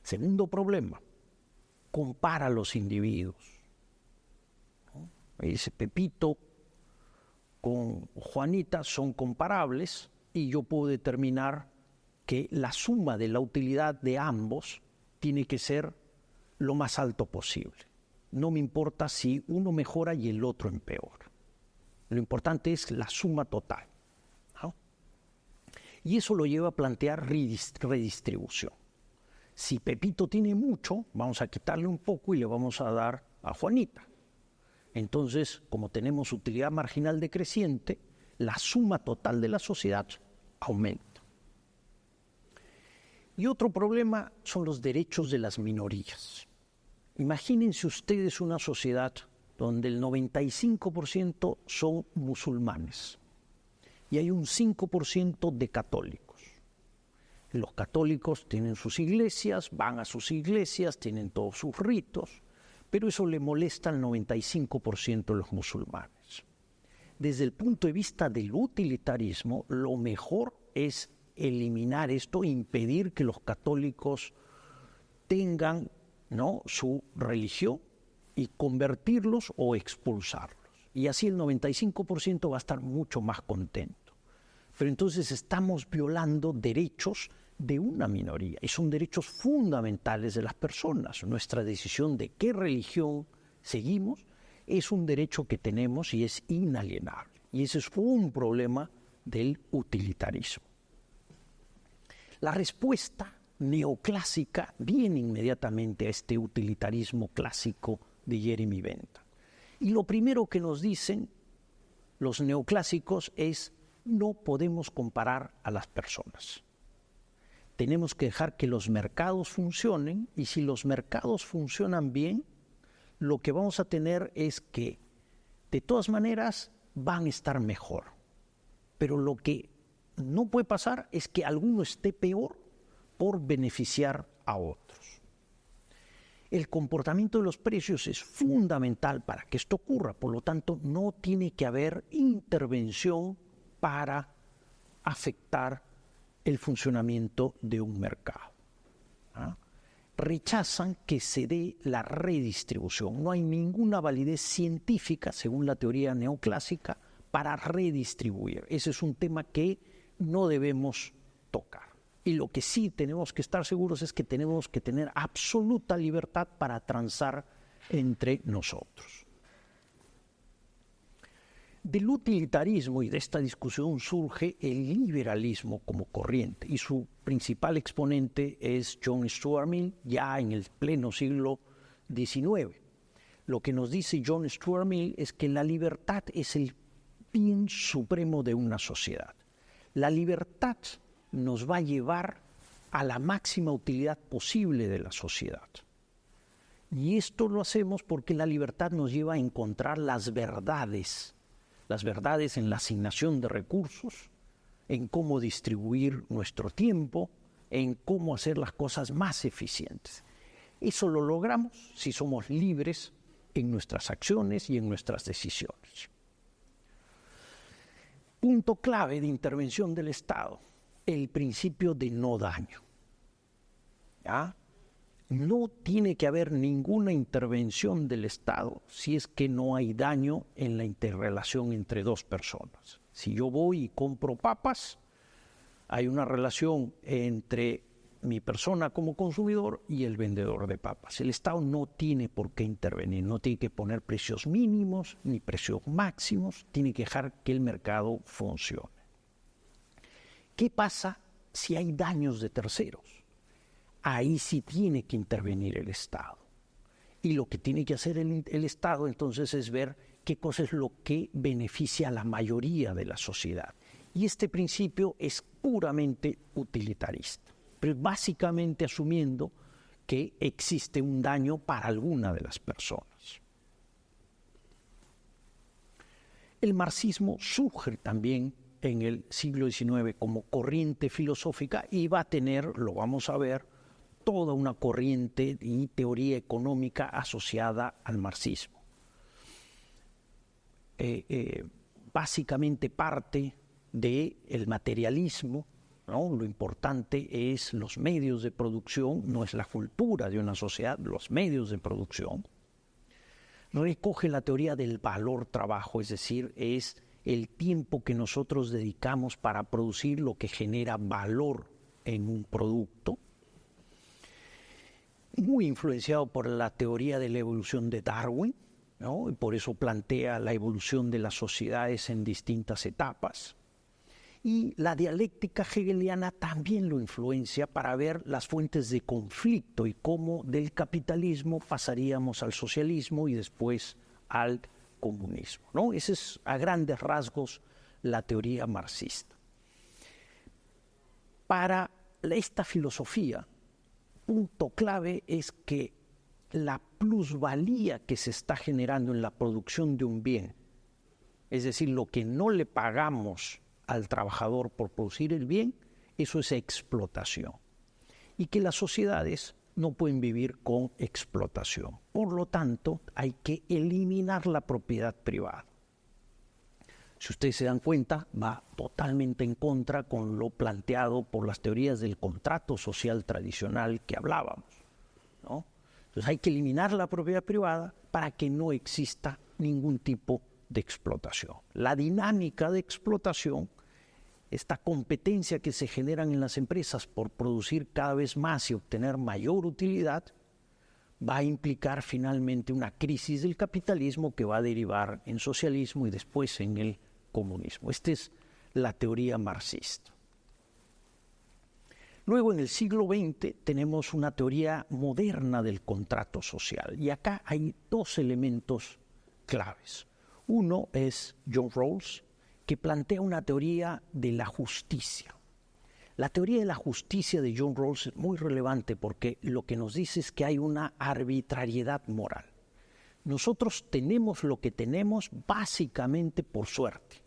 Segundo problema, compara a los individuos. Dice, Pepito con Juanita son comparables y yo puedo determinar que la suma de la utilidad de ambos tiene que ser lo más alto posible. No me importa si uno mejora y el otro empeora. Lo importante es la suma total, ¿no? Y eso lo lleva a plantear redistribución. Si Pepito tiene mucho, vamos a quitarle un poco y le vamos a dar a Juanita. Entonces, como tenemos utilidad marginal decreciente, la suma total de la sociedad aumenta. Y otro problema son los derechos de las minorías. Imagínense ustedes una sociedad donde el 95% son musulmanes y hay un 5% de católicos. Los católicos tienen sus iglesias, van a sus iglesias, tienen todos sus ritos, pero eso le molesta al 95% de los musulmanes. Desde el punto de vista del utilitarismo, lo mejor es eliminar esto, impedir que los católicos tengan, ¿no?, su religión y convertirlos o expulsarlos. Y así el 95% va a estar mucho más contento. Pero entonces estamos violando derechos de una minoría y son derechos fundamentales de las personas. Nuestra decisión de qué religión seguimos es un derecho que tenemos y es inalienable. Y ese fue un problema del utilitarismo. La respuesta neoclásica viene inmediatamente a este utilitarismo clásico de Jeremy Bentham. Y lo primero que nos dicen los neoclásicos es: no podemos comparar a las personas. Tenemos que dejar que los mercados funcionen, y si los mercados funcionan bien, lo que vamos a tener es que de todas maneras van a estar mejor. Pero lo que no puede pasar es que alguno esté peor por beneficiar a otros. El comportamiento de los precios es fundamental para que esto ocurra, por lo tanto no tiene que haber intervención para afectar el funcionamiento de un mercado. Rechazan que se dé la redistribución. No hay ninguna validez científica, según la teoría neoclásica, para redistribuir. Ese es un tema que no debemos tocar. Y lo que sí tenemos que estar seguros es que tenemos que tener absoluta libertad para transar entre nosotros. Del utilitarismo y de esta discusión surge el liberalismo como corriente, y su principal exponente es John Stuart Mill, ya en el pleno siglo XIX. Lo que nos dice John Stuart Mill es que la libertad es el bien supremo de una sociedad. La libertad nos va a llevar a la máxima utilidad posible de la sociedad. Y esto lo hacemos porque la libertad nos lleva a encontrar las verdades en la asignación de recursos, en cómo distribuir nuestro tiempo, en cómo hacer las cosas más eficientes. Eso lo logramos si somos libres en nuestras acciones y en nuestras decisiones. Punto clave de intervención del Estado: el principio de no daño. ¿Ya? no tiene que haber ninguna intervención del Estado si es que no hay daño en la interrelación entre dos personas. Si yo voy y compro papas, hay una relación entre mi persona como consumidor y el vendedor de papas. El Estado no tiene por qué intervenir, no tiene que poner precios mínimos ni precios máximos, tiene que dejar que el mercado funcione. ¿Qué pasa si hay daños de terceros? Ahí sí tiene que intervenir el Estado. Y lo que tiene que hacer el Estado entonces es ver qué cosa es lo que beneficia a la mayoría de la sociedad. Y este principio es puramente utilitarista, pero básicamente asumiendo que existe un daño para alguna de las personas. El marxismo surge también en el siglo XIX como corriente filosófica y va a tener, lo vamos a ver, toda una corriente y teoría económica asociada al marxismo. Básicamente parte del materialismo, ¿no? Lo importante es los medios de producción, no es la cultura de una sociedad, los medios de producción. Recoge la teoría del valor trabajo, es decir, es el tiempo que nosotros dedicamos para producir lo que genera valor en un producto. Muy influenciado por la teoría de la evolución de Darwin, ¿no? Y por eso plantea la evolución de las sociedades en distintas etapas. Y la dialéctica hegeliana también lo influencia para ver las fuentes de conflicto y cómo del capitalismo pasaríamos al socialismo y después al comunismo, ¿no? Esa es a grandes rasgos la teoría marxista. Para esta filosofía, punto clave es que la plusvalía que se está generando en la producción de un bien, es decir, lo que no le pagamos al trabajador por producir el bien, eso es explotación. Y que las sociedades no pueden vivir con explotación. Por lo tanto, hay que eliminar la propiedad privada. Si ustedes se dan cuenta, va totalmente en contra con lo planteado por las teorías del contrato social tradicional que hablábamos, ¿no? Entonces hay que eliminar la propiedad privada para que no exista ningún tipo de explotación. La dinámica de explotación, esta competencia que se generan en las empresas por producir cada vez más y obtener mayor utilidad, va a implicar finalmente una crisis del capitalismo que va a derivar en socialismo y después en el comunismo. Esta es la teoría marxista. Luego, en el siglo XX, tenemos una teoría moderna del contrato social. Y acá hay dos elementos claves. Uno es John Rawls, que plantea una teoría de la justicia. La teoría de la justicia de John Rawls es muy relevante porque lo que nos dice es que hay una arbitrariedad moral. Nosotros tenemos lo que tenemos básicamente por suerte,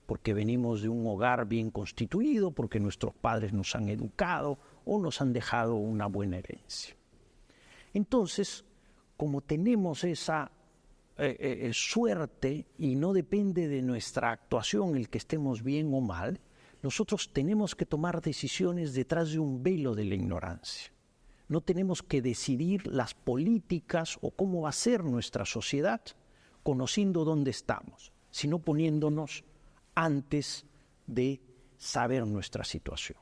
porque venimos de un hogar bien constituido, porque nuestros padres nos han educado o nos han dejado una buena herencia. Entonces, como tenemos esa suerte y no depende de nuestra actuación el que estemos bien o mal, nosotros tenemos que tomar decisiones detrás de un velo de la ignorancia. No tenemos que decidir las políticas o cómo va a ser nuestra sociedad conociendo dónde estamos, sino poniéndonos antes de saber nuestra situación.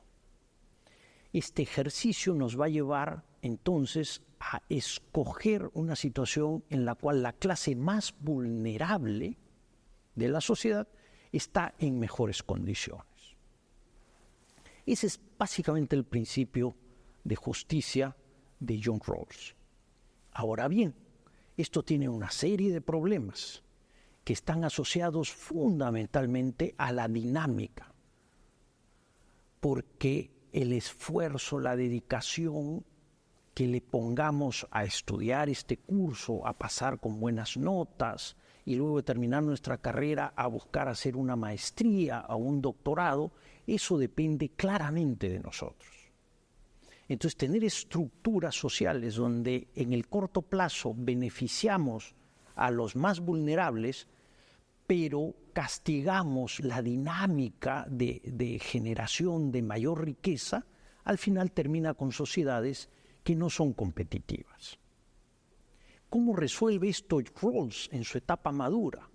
Este ejercicio nos va a llevar entonces a escoger una situación en la cual la clase más vulnerable de la sociedad está en mejores condiciones. Ese es básicamente el principio de justicia de John Rawls. Ahora bien, esto tiene una serie de problemas que están asociados fundamentalmente a la dinámica, porque el esfuerzo, la dedicación que le pongamos a estudiar este curso, a pasar con buenas notas y luego de terminar nuestra carrera a buscar hacer una maestría o un doctorado, eso depende claramente de nosotros. Entonces, tener estructuras sociales donde en el corto plazo beneficiamos a los más vulnerables, pero castigamos la dinámica de generación de mayor riqueza, al final termina con sociedades que no son competitivas. ¿Cómo resuelve esto Rawls en su etapa madura?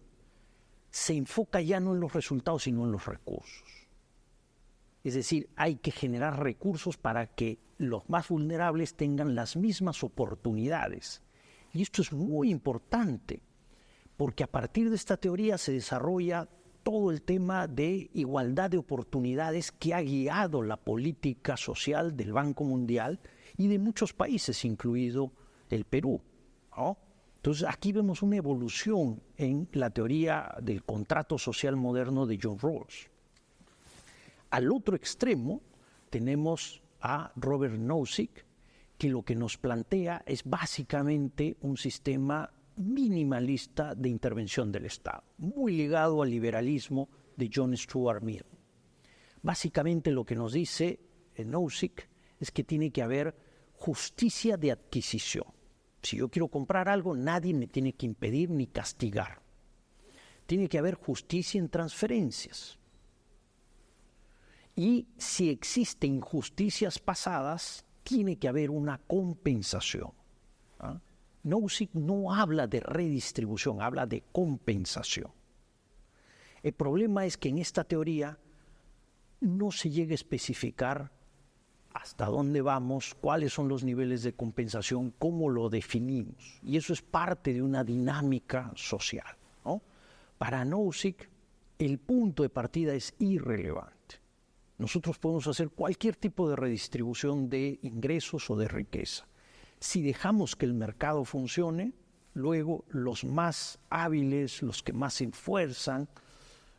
Se enfoca ya no en los resultados, sino en los recursos. Es decir, hay que generar recursos para que los más vulnerables tengan las mismas oportunidades. Y esto es muy importante, porque a partir de esta teoría se desarrolla todo el tema de igualdad de oportunidades que ha guiado la política social del Banco Mundial y de muchos países, incluido el Perú, ¿no? Entonces aquí vemos una evolución en la teoría del contrato social moderno de John Rawls. Al otro extremo tenemos a Robert Nozick, que lo que nos plantea es básicamente un sistema minimalista de intervención del Estado, muy ligado al liberalismo de John Stuart Mill. Básicamente lo que nos dice Nozick es que tiene que haber justicia de adquisición. Si yo quiero comprar algo, nadie me tiene que impedir ni castigar. Tiene que haber justicia en transferencias. Y si existen injusticias pasadas, tiene que haber una compensación. ¿Ah? Nozick no habla de redistribución, habla de compensación. El problema es que en esta teoría no se llega a especificar hasta dónde vamos, cuáles son los niveles de compensación, cómo lo definimos. Y eso es parte de una dinámica social, ¿no? Para Nozick, el punto de partida es irrelevante. Nosotros podemos hacer cualquier tipo de redistribución de ingresos o de riqueza. Si dejamos que el mercado funcione, luego los más hábiles, los que más se esfuerzan,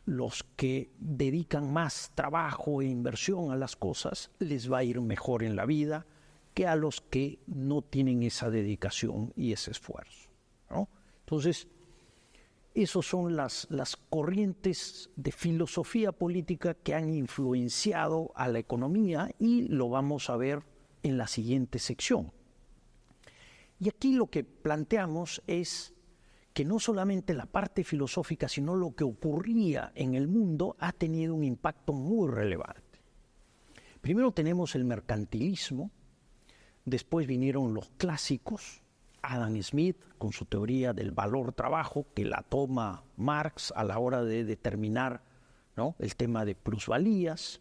los que dedican más trabajo e inversión a las cosas, les va a ir mejor en la vida que a los que no tienen esa dedicación y ese esfuerzo, ¿no? Entonces, esas son las corrientes de filosofía política que han influenciado a la economía y lo vamos a ver en la siguiente sección. Y aquí lo que planteamos es que no solamente la parte filosófica, sino lo que ocurría en el mundo ha tenido un impacto muy relevante. Primero tenemos el mercantilismo, después vinieron los clásicos, Adam Smith con su teoría del valor-trabajo, que la toma Marx a la hora de determinar, ¿no?, el tema de plusvalías.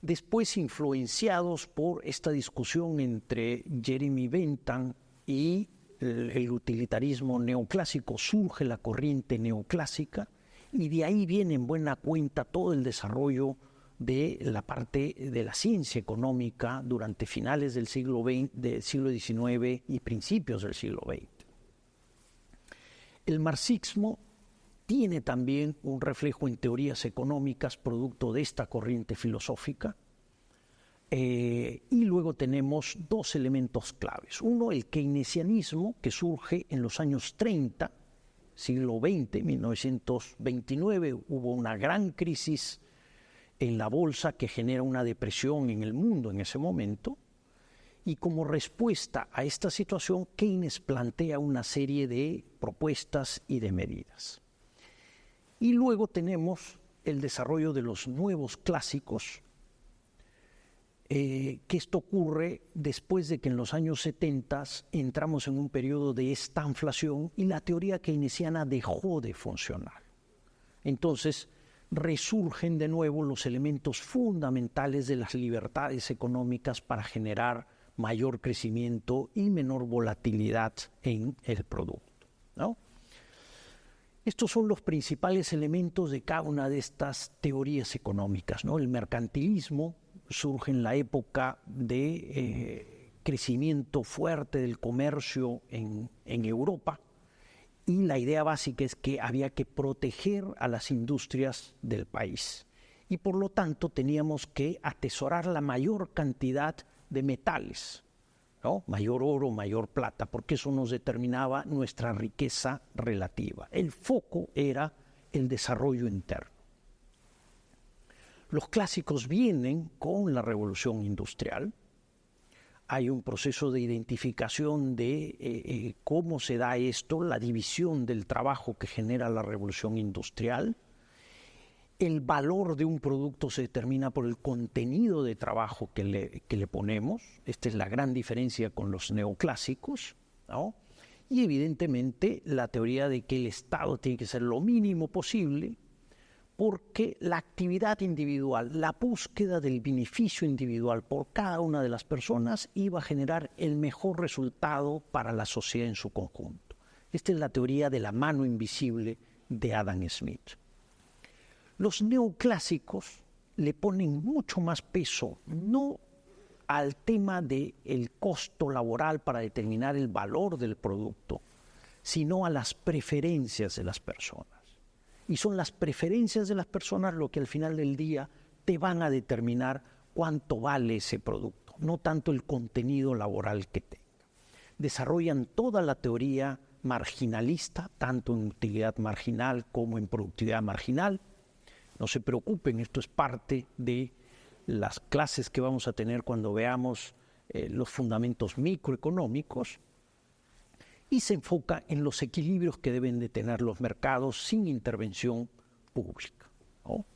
Después influenciados por esta discusión entre Jeremy Bentham y el utilitarismo neoclásico, surge la corriente neoclásica y de ahí viene en buena cuenta todo el desarrollo de la parte de la ciencia económica durante finales del siglo XIX y principios del siglo XX. El marxismo tiene también un reflejo en teorías económicas producto de esta corriente filosófica. Y luego tenemos dos elementos claves. Uno, el keynesianismo, que surge en los años 30, siglo XX, 1929, hubo una gran crisis en la bolsa que genera una depresión en el mundo en ese momento, y como respuesta a esta situación, Keynes plantea una serie de propuestas y de medidas. Y luego tenemos el desarrollo de los nuevos clásicos, que esto ocurre después de que en los años 70 entramos en un periodo de estanflación y la teoría keynesiana dejó de funcionar. Entonces resurgen de nuevo los elementos fundamentales de las libertades económicas para generar mayor crecimiento y menor volatilidad en el producto, ¿no? Estos son los principales elementos de cada una de estas teorías económicas, ¿no? El mercantilismo surge en la época de crecimiento fuerte del comercio en Europa, y la idea básica es que había que proteger a las industrias del país y por lo tanto teníamos que atesorar la mayor cantidad de metales, ¿no? Mayor oro, mayor plata, porque eso nos determinaba nuestra riqueza relativa. El foco era el desarrollo interno. Los clásicos vienen con la revolución industrial. Hay un proceso de identificación de cómo se da esto, la división del trabajo que genera la revolución industrial. el valor de un producto se determina por el contenido de trabajo que le ponemos. Esta es la gran diferencia con los neoclásicos, ¿no? Y evidentemente la teoría de que el Estado tiene que ser lo mínimo posible, porque la actividad individual, la búsqueda del beneficio individual por cada una de las personas iba a generar el mejor resultado para la sociedad en su conjunto. Esta es la teoría de la mano invisible de Adam Smith. Los neoclásicos le ponen mucho más peso, no al tema del costo laboral para determinar el valor del producto, sino a las preferencias de las personas. Y son las preferencias de las personas lo que al final del día te van a determinar cuánto vale ese producto, no tanto el contenido laboral que tenga. Desarrollan toda la teoría marginalista, tanto en utilidad marginal como en productividad marginal. No se preocupen, esto es parte de las clases que vamos a tener cuando veamos los fundamentos microeconómicos, y se enfoca en los equilibrios que deben de tener los mercados sin intervención pública, ¿no?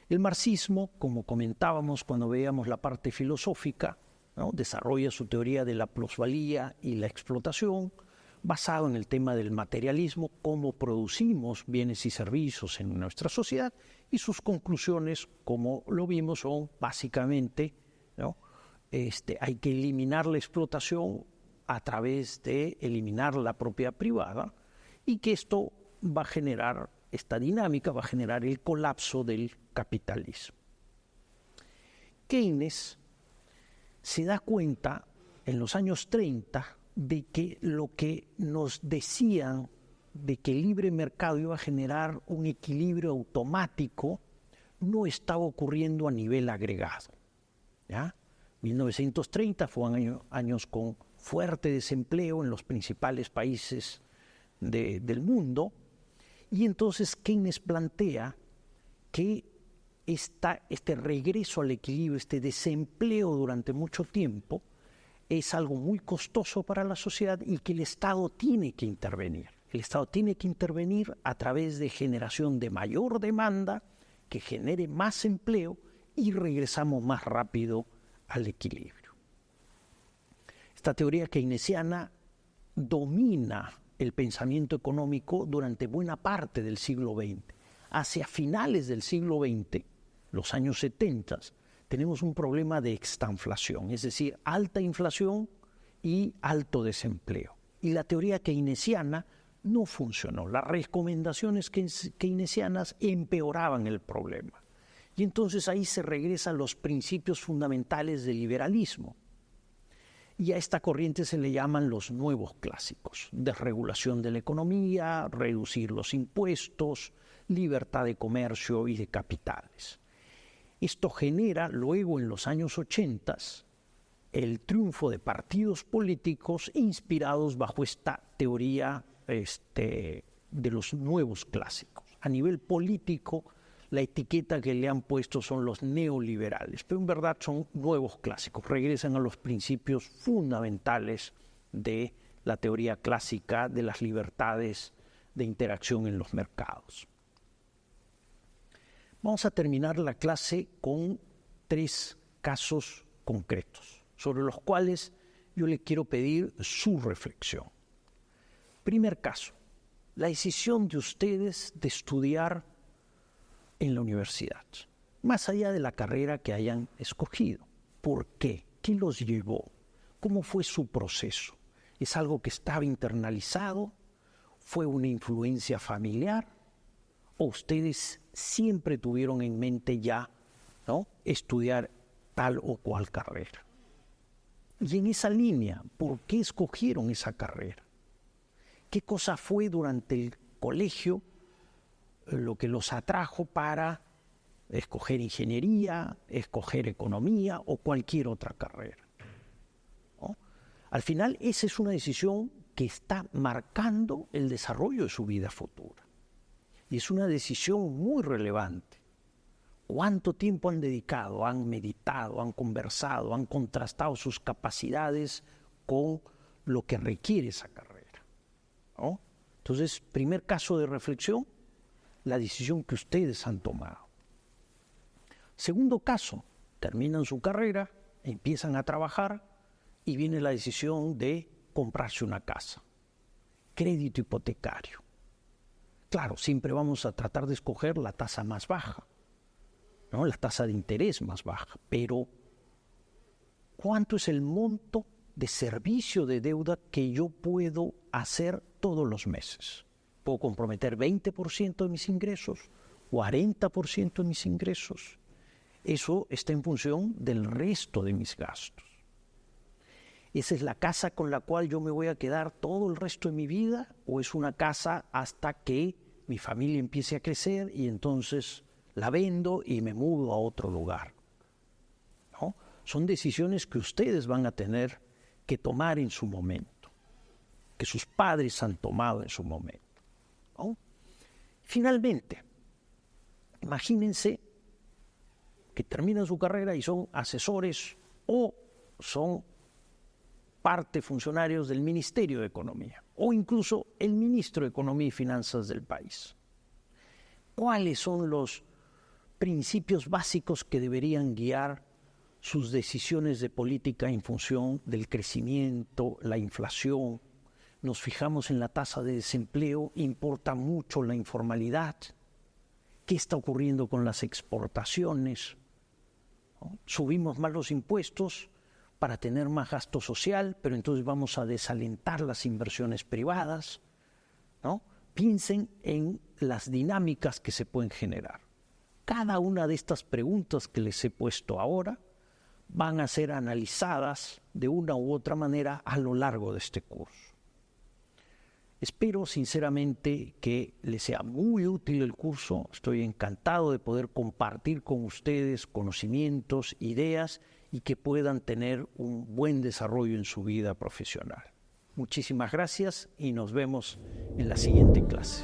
El marxismo, como comentábamos cuando veíamos la parte filosófica, ¿no?, desarrolla su teoría de la plusvalía y la explotación, basado en el tema del materialismo, cómo producimos bienes y servicios en nuestra sociedad, y sus conclusiones, como lo vimos, son básicamente, ¿no?, hay que eliminar la explotación a través de eliminar la propiedad privada, y que esto va a generar, esta dinámica va a generar el colapso del capitalismo. Keynes se da cuenta en los años 30 de que lo que nos decían de que el libre mercado iba a generar un equilibrio automático no estaba ocurriendo a nivel agregado, ¿ya? 1930 fueron años con fuerte desempleo en los principales países del mundo, y entonces Keynes plantea que este regreso al equilibrio, este desempleo durante mucho tiempo, es algo muy costoso para la sociedad y que el Estado tiene que intervenir. El Estado tiene que intervenir a través de generación de mayor demanda, que genere más empleo, y regresamos más rápido al equilibrio. Esta teoría keynesiana domina el pensamiento económico durante buena parte del siglo XX. Hacia finales del siglo XX, los años 70, tenemos un problema de extanflación, es decir, alta inflación y alto desempleo. Y la teoría keynesiana no funcionó. Las recomendaciones keynesianas empeoraban el problema. Y entonces ahí se regresa a los principios fundamentales del liberalismo. Y a esta corriente se le llaman los nuevos clásicos: desregulación de la economía, reducir los impuestos, libertad de comercio y de capitales. Esto genera luego en los años 80 el triunfo de partidos políticos inspirados bajo esta teoría de los nuevos clásicos. A nivel político, la etiqueta que le han puesto son los neoliberales, pero en verdad son nuevos clásicos, regresan a los principios fundamentales de la teoría clásica de las libertades de interacción en los mercados. Vamos a terminar la clase con 3 casos concretos, sobre los cuales yo le quiero pedir su reflexión. Primer caso, la decisión de ustedes de estudiar en la universidad, más allá de la carrera que hayan escogido. ¿Por qué? ¿Qué los llevó? ¿Cómo fue su proceso? ¿Es algo que estaba internalizado? ¿Fue una influencia familiar? ¿O ustedes siempre tuvieron en mente ya, ¿no?, estudiar tal o cual carrera? Y en esa línea, ¿por qué escogieron esa carrera? ¿Qué cosa fue durante el colegio lo que los atrajo para escoger ingeniería, escoger economía o cualquier otra carrera, ¿no? Al final, esa es una decisión que está marcando el desarrollo de su vida futura. Y es una decisión muy relevante. ¿Cuánto tiempo han dedicado, han meditado, han conversado, han contrastado sus capacidades con lo que requiere esa carrera, ¿no? Entonces, primer caso de reflexión, la decisión que ustedes han tomado. Segundo caso, terminan su carrera, empiezan a trabajar y viene la decisión de comprarse una casa. Crédito hipotecario. Claro, siempre vamos a tratar de escoger la tasa más baja, ¿no? La tasa de interés más baja, pero ¿cuánto es el monto de servicio de deuda que yo puedo hacer todos los meses? ¿Puedo comprometer 20% de mis ingresos? ¿40% de mis ingresos? Eso está en función del resto de mis gastos. ¿Esa es la casa con la cual yo me voy a quedar todo el resto de mi vida? ¿O es una casa hasta que mi familia empiece a crecer y entonces la vendo y me mudo a otro lugar? ¿No? Son decisiones que ustedes van a tener que tomar en su momento, que sus padres han tomado en su momento, ¿no? Finalmente, imagínense que terminan su carrera y son asesores o son parte funcionarios del Ministerio de Economía o incluso el ministro de Economía y Finanzas del país. ¿Cuáles son los principios básicos que deberían guiar sus decisiones de política en función del crecimiento, la inflación? Nos fijamos en la tasa de desempleo, importa mucho la informalidad. ¿Qué está ocurriendo con las exportaciones? ¿No? Subimos más los impuestos para tener más gasto social, pero entonces vamos a desalentar las inversiones privadas, ¿no? Piensen en las dinámicas que se pueden generar. Cada una de estas preguntas que les he puesto ahora van a ser analizadas de una u otra manera a lo largo de este curso. Espero sinceramente que les sea muy útil el curso. Estoy encantado de poder compartir con ustedes conocimientos, ideas y que puedan tener un buen desarrollo en su vida profesional. Muchísimas gracias y nos vemos en la siguiente clase.